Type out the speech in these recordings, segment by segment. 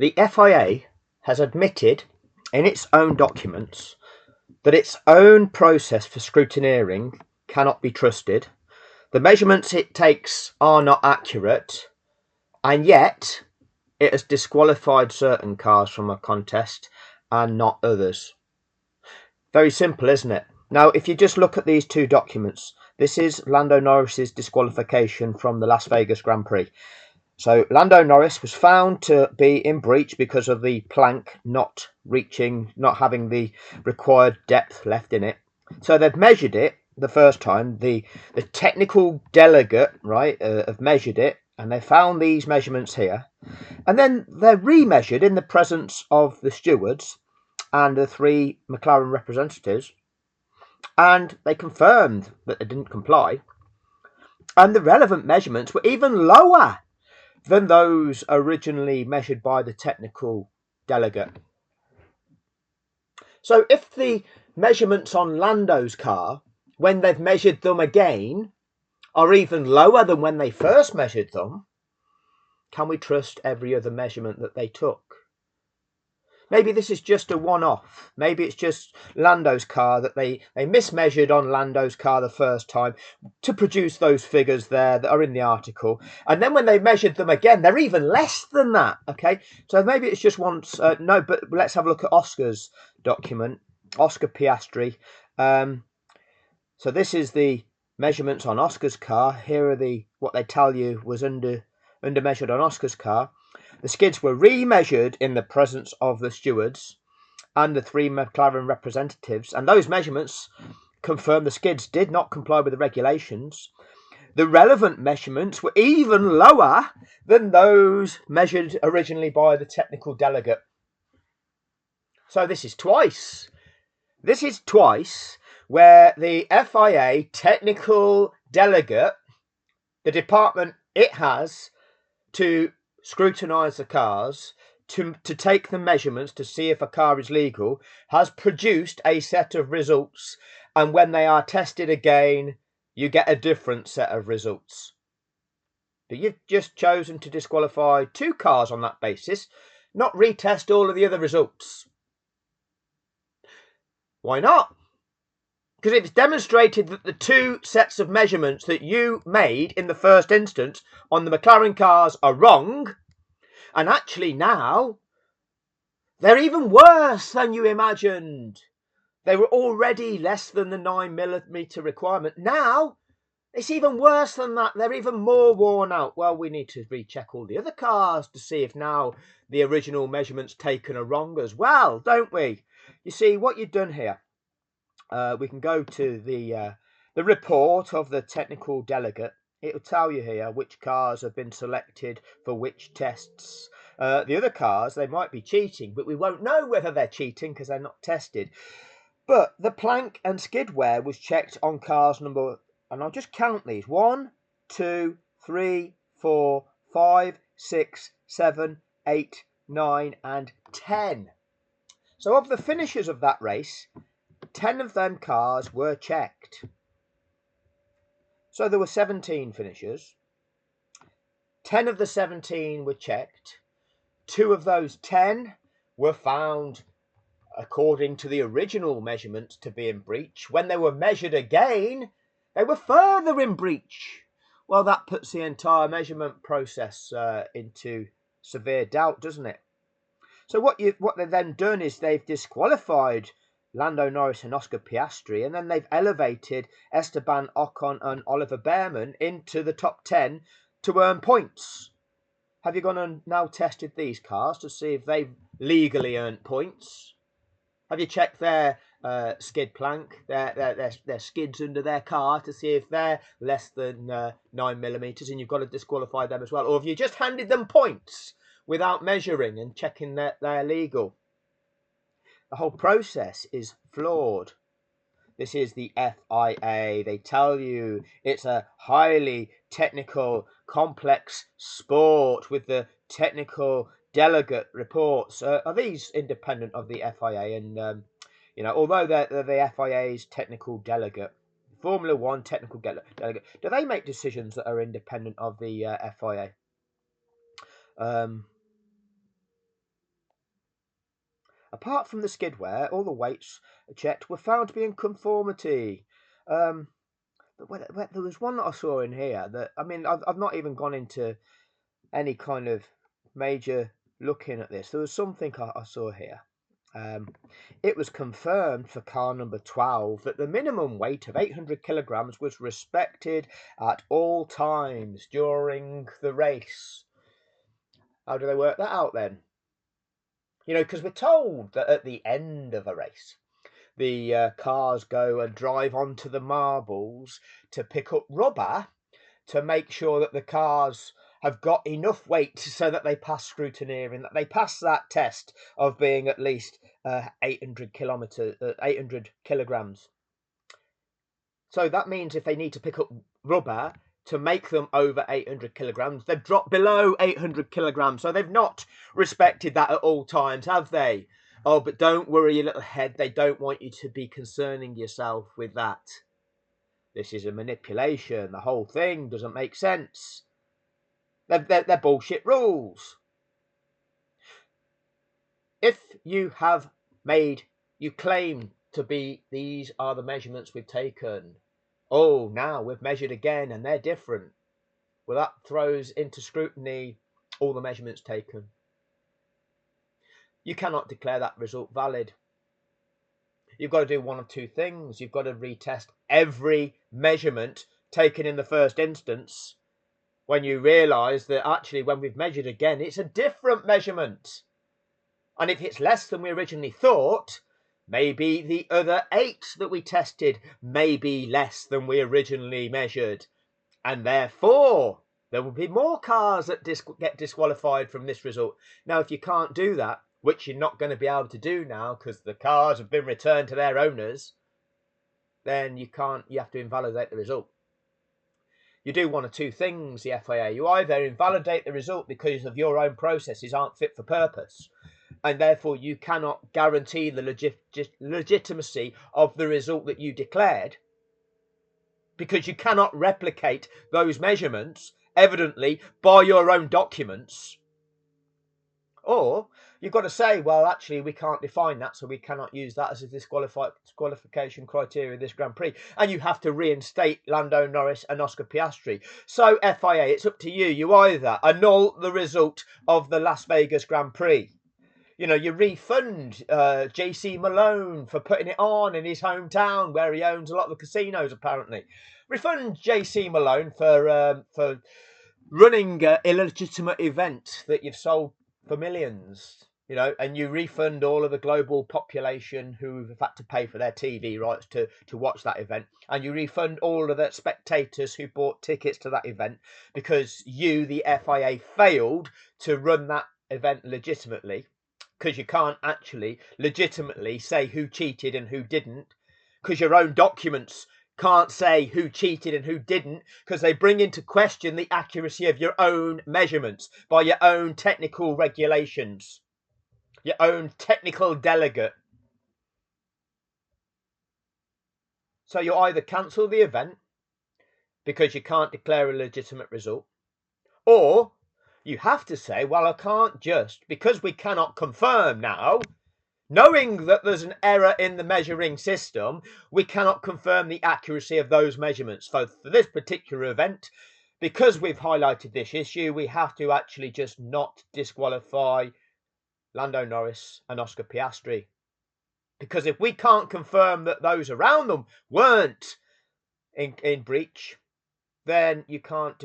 The FIA has admitted in its own documents that its own process for scrutineering cannot be trusted. The measurements it takes are not accurate, and yet it has disqualified certain cars from a contest and not others. Very simple, isn't it? Now, if you just look at these two documents, this is Lando Norris's disqualification from the Las Vegas Grand Prix. So Lando Norris was found to be in breach because of the plank not having the required depth left in it. So they've measured it the first time. The technical delegate, right, have measured it, and they found these measurements here. And then they're remeasured in the presence of the stewards and the three McLaren representatives, and they confirmed that they didn't comply. And the relevant measurements were even lower than those originally measured by the technical delegate. So if the measurements on Lando's car, when they've measured them again, are even lower than when they first measured them, can we trust every other measurement that they took? Maybe this is just a one-off. Maybe it's just Lando's car that they mismeasured on Lando's car the first time to produce those figures there that are in the article. And then when they measured them again, they're even less than that. Okay, so maybe it's just once. No, but let's have a look at Oscar's document, Oscar Piastri. So this is the measurements on Oscar's car. Here are what they tell you was under measured on Oscar's car. The skids were remeasured in the presence of the stewards and the three McLaren representatives, and those measurements confirmed the skids did not comply with the regulations. The relevant measurements were even lower than those measured originally by the technical delegate. So this is twice. This is twice where the FIA technical delegate, the department it has to scrutinise the cars, to take the measurements to see if a car is legal, has produced a set of results, and when they are tested again, you get a different set of results. But you've just chosen to disqualify two cars on that basis, not retest all of the other results. Why not? Because it's demonstrated that the two sets of measurements that you made in the first instance on the McLaren cars are wrong. And actually now, they're even worse than you imagined. They were already less than the 9mm requirement. Now, it's even worse than that. They're even more worn out. Well, we need to recheck all the other cars to see if now the original measurements taken are wrong as well, don't we? You see, what you've done here, we can go to the report of the technical delegate. It will tell you here which cars have been selected for which tests. The other cars, they might be cheating, but we won't know whether they're cheating because they're not tested. But the plank and skid wear was checked on cars number, and I'll just count these: 1, 2, 3, 4, 5, 6, 7, 8, 9, and 10. So of the finishers of that race, 10 of them cars were checked. So there were 17 finishers. 10 of the 17 were checked. 2 of those 10 were found, according to the original measurements, to be in breach. When they were measured again, they were further in breach. Well, that puts the entire measurement process into severe doubt, doesn't it? So what they've then done is they've disqualified Lando Norris and Oscar Piastri, and then they've elevated Esteban Ocon and Oliver Bearman into the top 10 to earn points. Have you gone and now tested these cars to see if they've legally earned points? Have you checked their skid plank, their skids under their car to see if they're less than 9mm, and you've got to disqualify them as well? Or have you just handed them points without measuring and checking that they're legal? The whole process is flawed. This is the FIA. They tell you it's a highly technical, complex sport with the technical delegate reports. Are these independent of the FIA? And, although they're the FIA's technical delegate, Formula One technical delegate, do they make decisions that are independent of the FIA? Apart from the skid wear, all the weights checked were found to be in conformity. But there was one that I saw in here that, I mean, I've not even gone into any kind of major looking at this. There was something I saw here. It was confirmed for car number 12 that the minimum weight of 800 kilograms was respected at all times during the race. How do they work that out then? You know, because we're told that at the end of a race, the cars go and drive onto the marbles to pick up rubber to make sure that the cars have got enough weight so that they pass scrutineering, that they pass that test of being at least 800 kilograms. So that means if they need to pick up rubber to make them over 800 kilograms, they've dropped below 800 kilograms. So they've not respected that at all times, have they? Oh, but don't worry, you little head. They don't want you to be concerning yourself with that. This is a manipulation. The whole thing doesn't make sense. They're bullshit rules. If you claim to be, these are the measurements we've taken. Oh, now we've measured again and they're different. Well, that throws into scrutiny all the measurements taken. You cannot declare that result valid. You've got to do one of two things. You've got to retest every measurement taken in the first instance when you realise that actually when we've measured again, it's a different measurement. And if it's less than we originally thought, maybe the other 8 that we tested may be less than we originally measured. And therefore, there will be more cars that get disqualified from this result. Now, if you can't do that, which you're not going to be able to do now because the cars have been returned to their owners, then you have to invalidate the result. You do one of two things, the FIA. You either invalidate the result because of your own processes aren't fit for purpose, and therefore you cannot guarantee the legitimacy of the result that you declared, because you cannot replicate those measurements, evidently, by your own documents. Or you've got to say, well, actually, we can't define that, so we cannot use that as a disqualification criteria of this Grand Prix. And you have to reinstate Lando Norris and Oscar Piastri. So, FIA, it's up to you. You either annul the result of the Las Vegas Grand Prix. You know, you refund JC Malone for putting it on in his hometown where he owns a lot of the casinos, apparently. Refund JC Malone for running an illegitimate event that you've sold for millions, you know, and you refund all of the global population who've had to pay for their TV rights to watch that event, and you refund all of the spectators who bought tickets to that event because you, the FIA, failed to run that event legitimately, because you can't actually legitimately say who cheated and who didn't, because your own documents can't say who cheated and who didn't, because they bring into question the accuracy of your own measurements by your own technical regulations, your own technical delegate. So you either cancel the event because you can't declare a legitimate result, or you have to say, well, I can't just, because we cannot confirm now, knowing that there's an error in the measuring system, we cannot confirm the accuracy of those measurements. So for this particular event, because we've highlighted this issue, we have to actually just not disqualify Lando Norris and Oscar Piastri. Because if we can't confirm that those around them weren't in breach, then you can't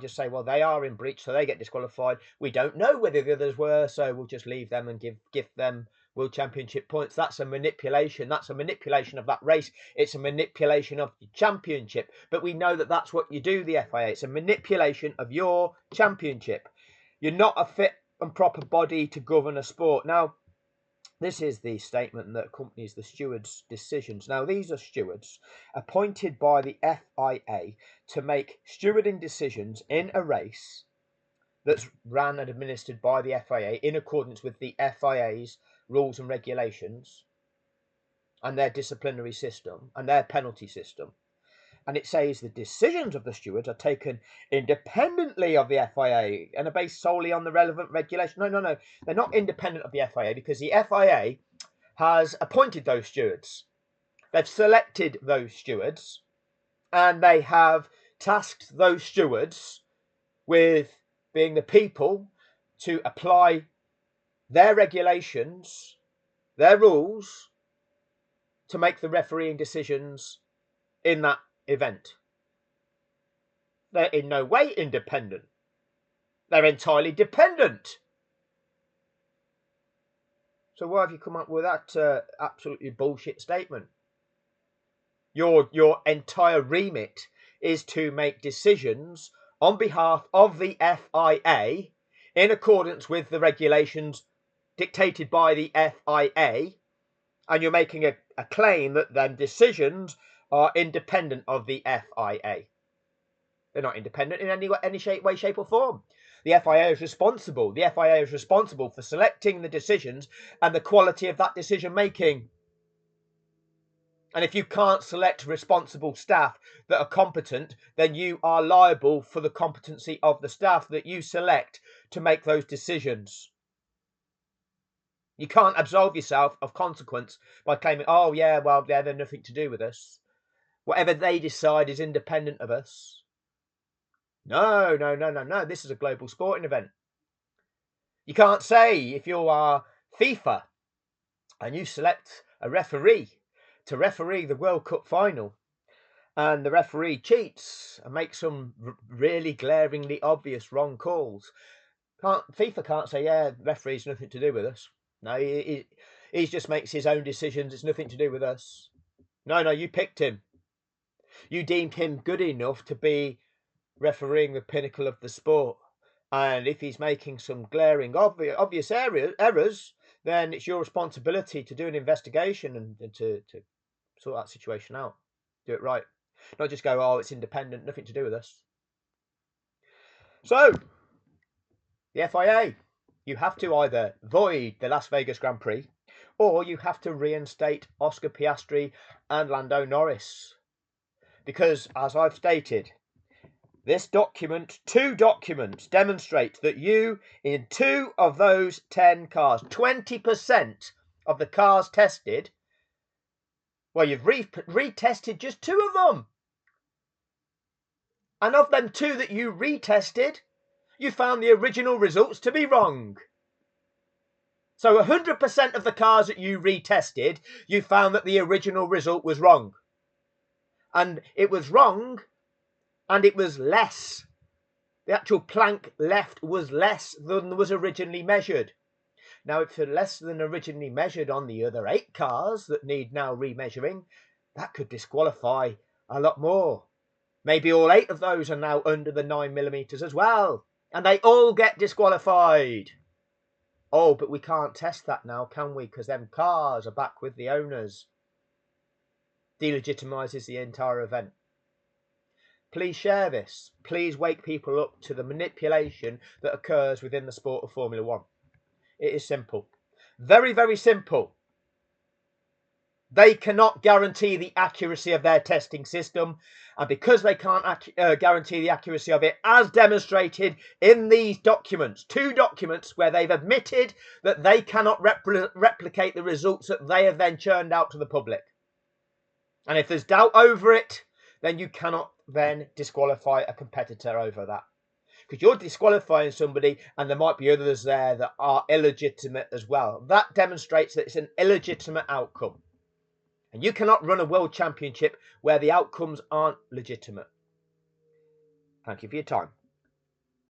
just say, well, they are in breach, so they get disqualified. We don't know whether the others were, so we'll just leave them and give them World Championship points. That's a manipulation. That's a manipulation of that race. It's a manipulation of the championship. But we know that that's what you do, the FIA. It's a manipulation of your championship. You're not a fit and proper body to govern a sport. Now, this is the statement that accompanies the stewards' decisions. Now, these are stewards appointed by the FIA to make stewarding decisions in a race that's ran and administered by the FIA in accordance with the FIA's rules and regulations and their disciplinary system and their penalty system. And it says the decisions of the stewards are taken independently of the FIA and are based solely on the relevant regulation. No. They're not independent of the FIA because the FIA has appointed those stewards. They've selected those stewards and they have tasked those stewards with being the people to apply their regulations, their rules, to make the refereeing decisions in that event. They're in no way independent. They're entirely dependent. So why have you come up with that absolutely bullshit statement? Your entire remit is to make decisions on behalf of the FIA in accordance with the regulations dictated by the FIA, and you're making a claim that them decisions are independent of the FIA. They're not independent in any way, shape or form. The FIA is responsible. The FIA is responsible for selecting the decisions and the quality of that decision making. And if you can't select responsible staff that are competent, then you are liable for the competency of the staff that you select to make those decisions. You can't absolve yourself of consequence by claiming, oh yeah, well, they're nothing to do with us. Whatever they decide is independent of us. No. This is a global sporting event. You can't say if you are FIFA and you select a referee to referee the World Cup final and the referee cheats and makes some really glaringly obvious wrong calls. FIFA can't say, yeah, referee's nothing to do with us. No, he just makes his own decisions. It's nothing to do with us. No, you picked him. You deemed him good enough to be refereeing the pinnacle of the sport. And if he's making some glaring obvious errors, then it's your responsibility to do an investigation and to sort that situation out. Do it right. Not just go, oh, it's independent, nothing to do with us. So, the FIA, you have to either void the Las Vegas Grand Prix or you have to reinstate Oscar Piastri and Lando Norris. Because, as I've stated, this document, 2 documents, demonstrate that you, in 2 of those 10 cars, 20% of the cars tested, well, you've retested just 2 of them. And of them 2 that you retested, you found the original results to be wrong. So 100% of the cars that you retested, you found that the original result was wrong. And it was wrong, and it was less. The actual plank left was less than was originally measured. Now, if it's less than originally measured on the other 8 cars that need now remeasuring, that could disqualify a lot more. Maybe all 8 of those are now under the 9mm as well, and they all get disqualified. Oh, but we can't test that now, can we? Because them cars are back with the owners. Delegitimises the entire event. Please share this. Please wake people up to the manipulation that occurs within the sport of Formula 1. It is simple. Very, very simple. They cannot guarantee the accuracy of their testing system. And because they can't guarantee the accuracy of it, as demonstrated in these documents, 2 documents where they've admitted that they cannot replicate the results that they have then churned out to the public. And if there's doubt over it, then you cannot then disqualify a competitor over that. Because you're disqualifying somebody and there might be others there that are illegitimate as well. That demonstrates that it's an illegitimate outcome. And you cannot run a world championship where the outcomes aren't legitimate. Thank you for your time.